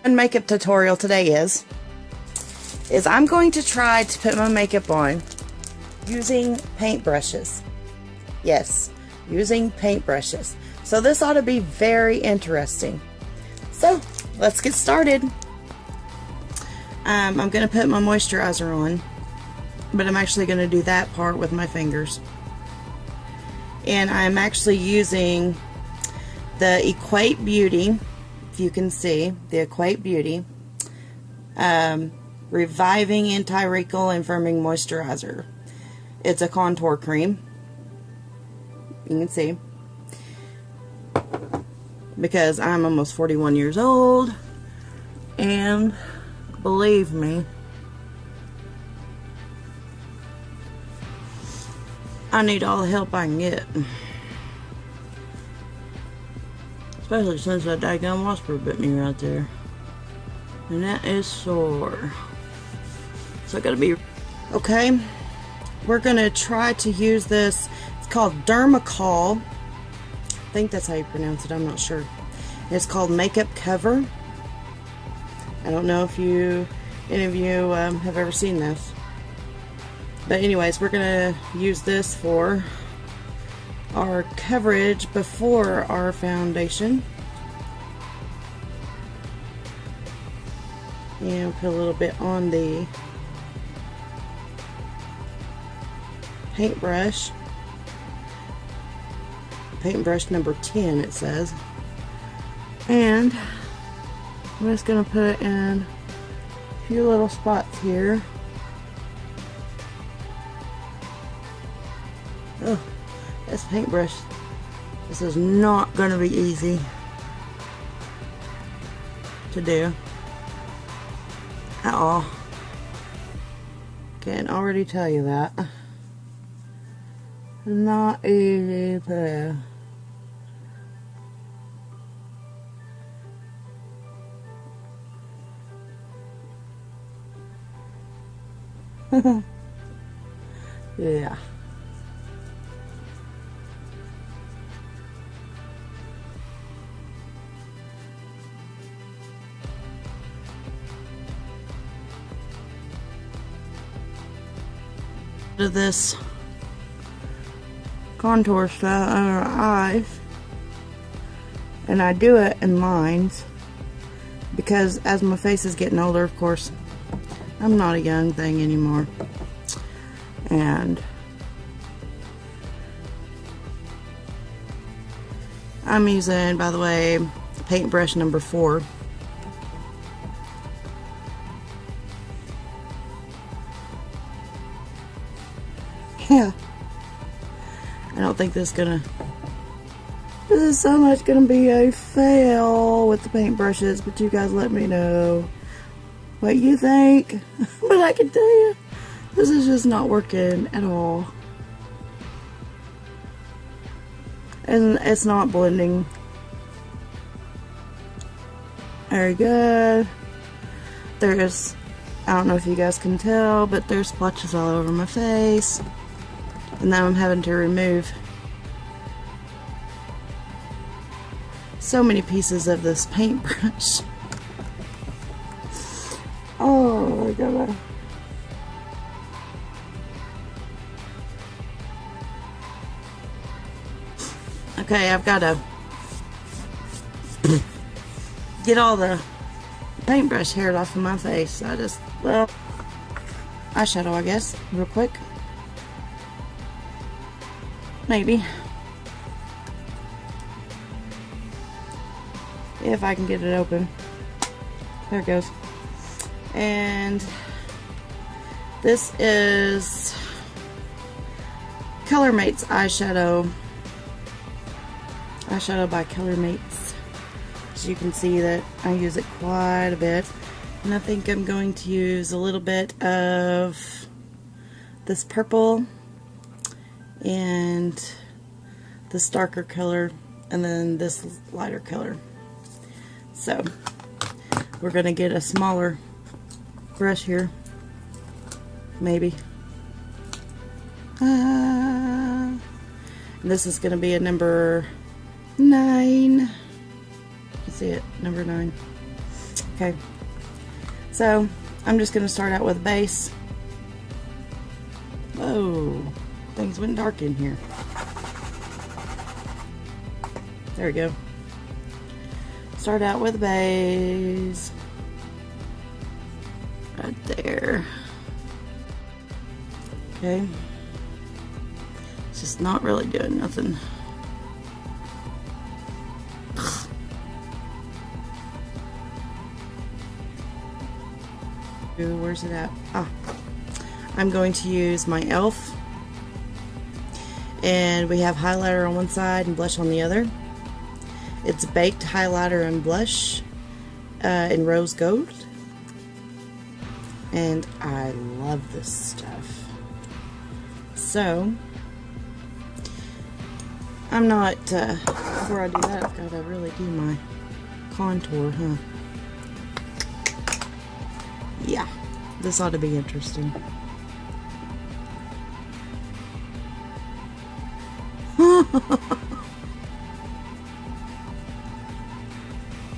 And makeup tutorial today is I'm going to try to put my makeup on using paintbrushes. Yes, using paintbrushes. So this ought to be very interesting. So let's get started. I'm going to put my moisturizer on, but I'm actually going to do that part with my fingers. And I'm actually using the Equate Beauty, if you can see, the Equate Beauty Reviving Anti-Wrinkle and Firming Moisturizer. It's a contour cream. You can see. Because I'm almost 41 years old, and believe me, I need all the help I can get. Especially since that daggone wasper bit me right there. And that is sore. So I gotta be... Okay. We're gonna try to use this. It's called Dermacal. I think that's how you pronounce it. I'm not sure. It's called Makeup Cover. I don't know if any of you have ever seen this. But anyways, we're going to use this for our coverage before our foundation. And put a little bit on the paintbrush. Paintbrush number 10 it says. And I'm just going to put it in a few little spots here. Oh, this paintbrush. This is not going to be easy to do at all. Can already tell you that. Not easy to do. Yeah. To this contour stuff under our eyes, and I do it in lines because as my face is getting older, of course, I'm not a young thing anymore. And I'm using, by the way, paintbrush number 4. Yeah. I don't think this is so much gonna be a fail with the paintbrushes, but you guys let me know what you think. But I can tell you, this is just not working at all. And it's not blending very good. There's, I don't know if you guys can tell, but there's splotches all over my face. And now I'm having to remove so many pieces of this paintbrush. Oh my god. Okay, I've got to get all the paintbrush hair off of my face. Well, eyeshadow, I guess, real quick. Maybe. If I can get it open. There it goes. And this is Colormates eyeshadow. Eyeshadow by Colormates. As you can see that I use it quite a bit. And I think I'm going to use a little bit of this purple and this darker color and then this lighter color. So we're going to get a smaller brush here, maybe. And this is going to be a number 9. You can see it, number 9. Okay, so I'm just going to start out with a base. Whoa, things went dark in here. There we go. Start out with a base. Right there. Okay. It's just not really doing nothing. Ooh, where's it at? Ah. I'm going to use my e.l.f. And we have highlighter on one side and blush on the other. It's baked highlighter and blush in rose gold. And I love this stuff. So, I'm not, before I do that, I've got to really do my contour, huh? Yeah, this ought to be interesting.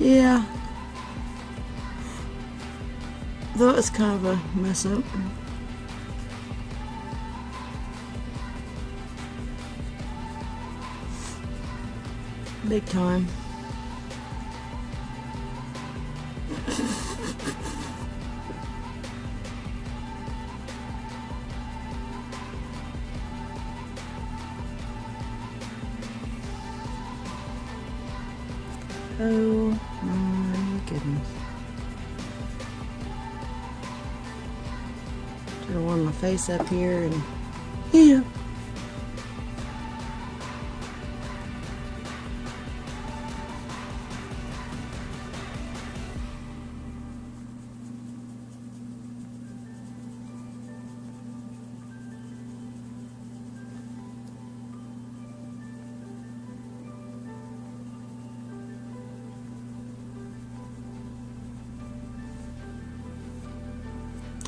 Yeah. That was kind of a mess up. Big time. Oh my goodness. Trying to warm my face up here and yeah.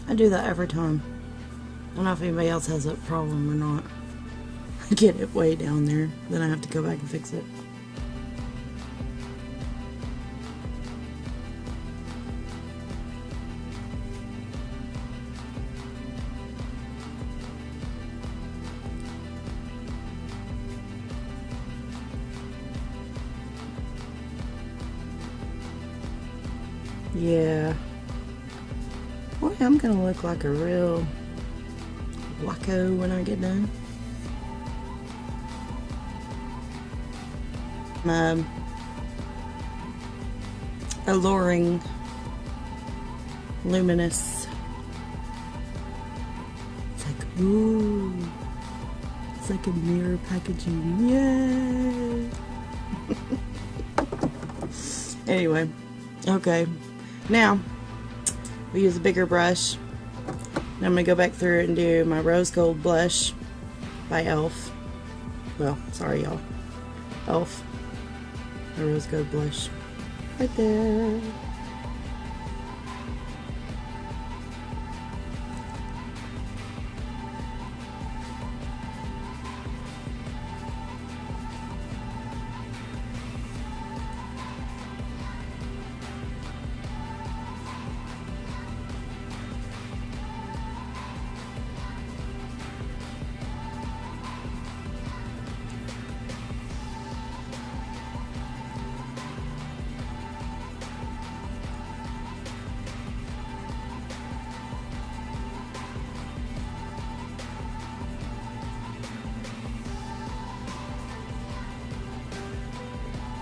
I do that every time. I don't know if anybody else has that problem or not. I get it way down there, then I have to go back and fix it. Yeah. Boy, I'm gonna look like a real wacko when I get done. Alluring Luminous. It's like, ooh. It's like a mirror packaging. Yay! Anyway, okay. Now, we use a bigger brush. And I'm going to go back through it and do my rose gold blush by e.l.f. Well, sorry y'all. e.l.f. My rose gold blush. Right there.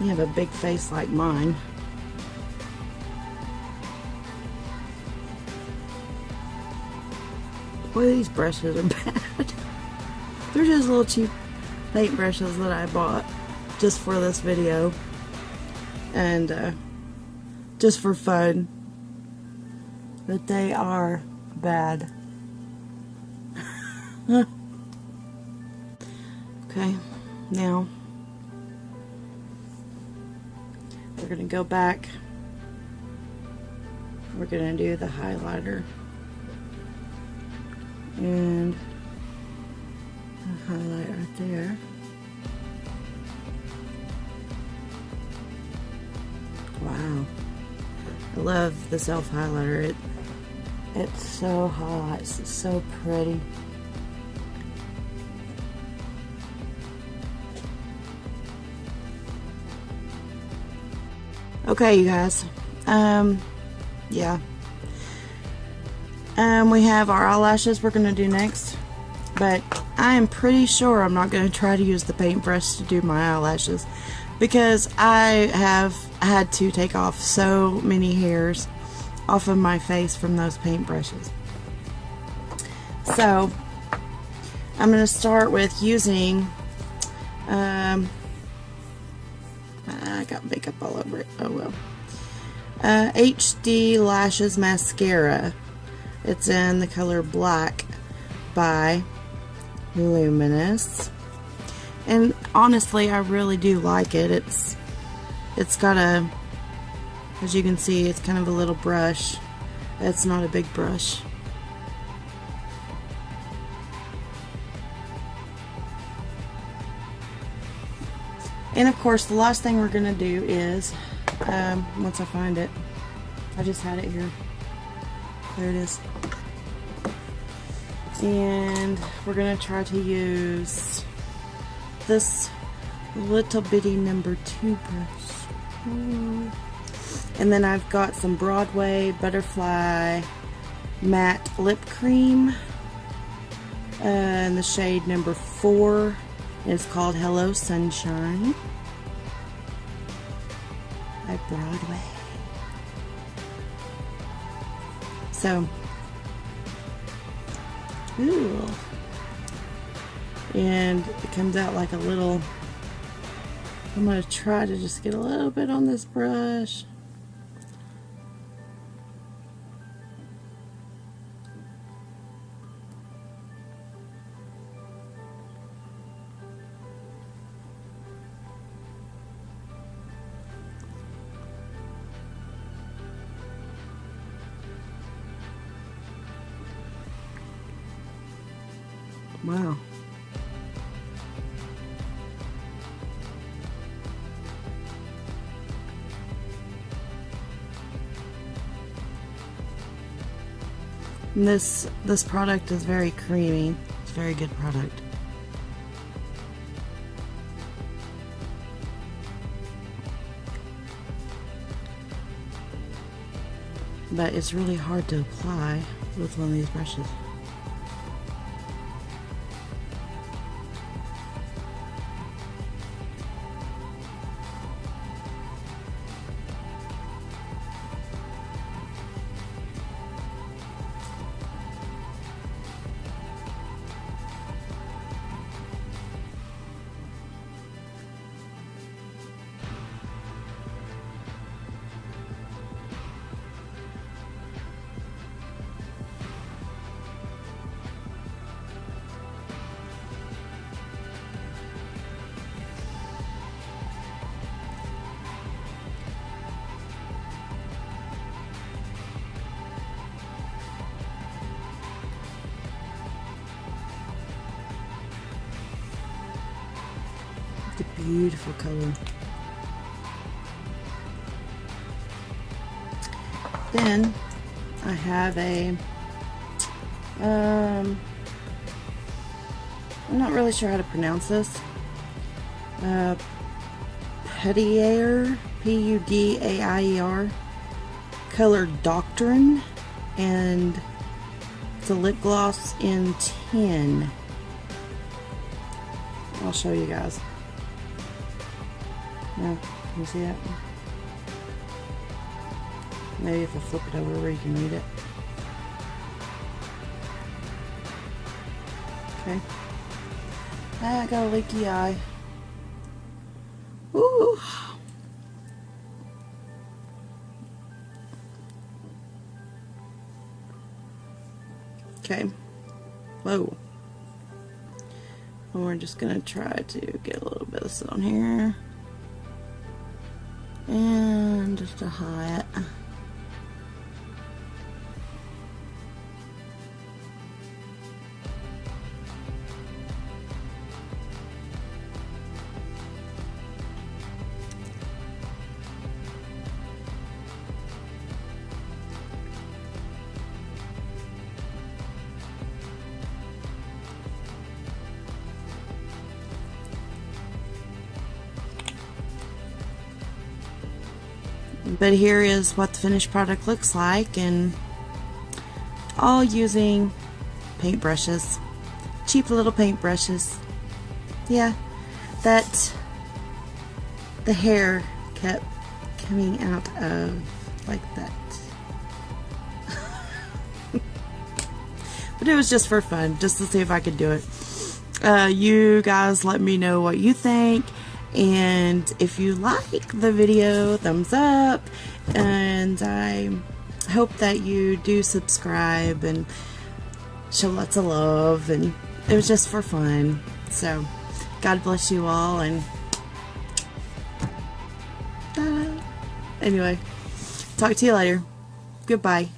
You have a big face like mine. Boy, these brushes are bad. They're just little cheap paint brushes that I bought just for this video. And just for fun. But they are bad. Okay, now we're going to go back. We're going to do the highlighter. And a highlight right there. Wow. I love this e.l.f. highlighter. It's so hot. It's so pretty. Okay, you guys. Yeah. We have our eyelashes we're going to do next. But I am pretty sure I'm not going to try to use the paintbrush to do my eyelashes, because I have had to take off so many hairs off of my face from those paintbrushes. So I'm going to start with using I got makeup all over it. Oh well. HD Lashes Mascara. It's in the color Black by Luminess, and honestly I really do like it. It's got a, as you can see, it's kind of a little brush. It's not a big brush. And of course the last thing we're gonna do is once I find it, I just had it here, there it is. And we're going to try to use this little bitty number 2 brush. And then I've got some Broadway Butterfly Matte Lip Cream in the shade number 4. It's called Hello Sunshine by Broadway. So, ooh. And it comes out like a little, I'm going to try to just get a little bit on this brush. Wow. And this product is very creamy. It's a very good product. But it's really hard to apply with one of these brushes. It's a beautiful color. Then I have a I'm not really sure how to pronounce this. Pudaier, Pudaier color Doctrine, and it's a lip gloss in 10. I'll show you guys. Yeah, can you see that? Maybe if I flip it over where you can read it. Okay. I got a leaky eye. Ooh. Okay. Whoa. And we're just gonna try to get a little bit of this on here. And just a hat. But here is what the finished product looks like, and all using paintbrushes. Cheap little paintbrushes. Yeah, that the hair kept coming out of like that. But it was just for fun, just to see if I could do it. You guys let me know what you think, and if you like the video, thumbs up, and I hope that you do subscribe and show lots of love, and it was just for fun. So God bless you all, and anyway, talk to you later. Goodbye.